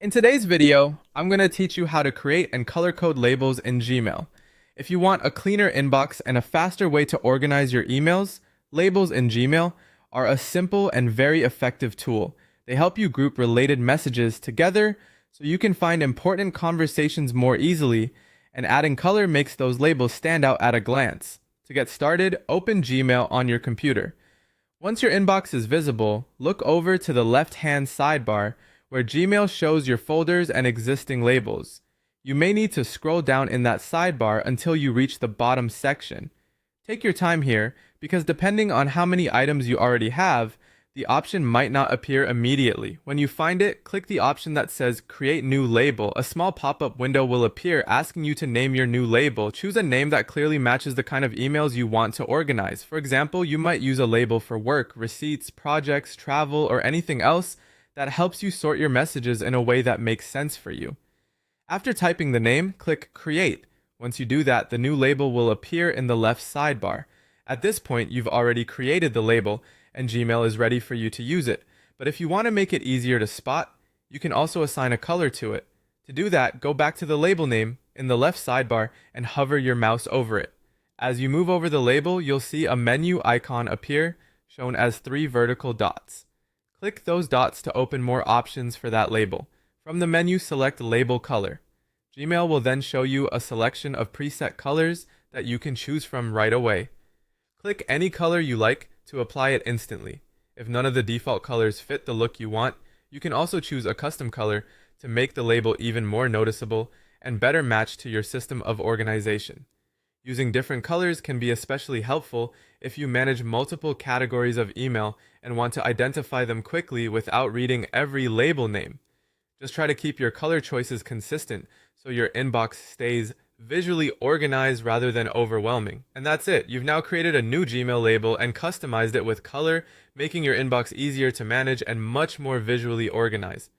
In today's video, I'm going to teach you how to create and color code labels in Gmail. If you want a cleaner inbox and a faster way to organize your emails, labels in Gmail are a simple and very effective tool. They help you group related messages together so you can find important conversations more easily, and adding color makes those labels stand out at a glance. To get started, open Gmail on your computer. Once your inbox is visible, look over to the left-hand sidebar where Gmail shows your folders and existing labels. You may need to scroll down in that sidebar until you reach the bottom section. Take your time here because depending on how many items you already have, the option might not appear immediately. When you find it, click the option that says Create New Label. A small pop-up window will appear asking you to name your new label. Choose a name that clearly matches the kind of emails you want to organize. For example, you might use a label for work, receipts, projects, travel, or anything else that helps you sort your messages in a way that makes sense for you. After typing the name, click Create. Once you do that, the new label will appear in the left sidebar. At this point, you've already created the label, and Gmail is ready for you to use it. But if you want to make it easier to spot, you can also assign a color to it. To do that, go back to the label name in the left sidebar and hover your mouse over it. As you move over the label, you'll see a menu icon appear, shown as 3 vertical dots. Click those dots to open more options for that label. From the menu, select Label Color. Gmail will then show you a selection of preset colors that you can choose from right away. Click any color you like to apply it instantly. If none of the default colors fit the look you want, you can also choose a custom color to make the label even more noticeable and better match to your system of organization. Using different colors can be especially helpful if you manage multiple categories of email and want to identify them quickly without reading every label name. Just try to keep your color choices consistent so your inbox stays visually organized rather than overwhelming. And that's it. You've now created a new Gmail label and customized it with color, making your inbox easier to manage and much more visually organized.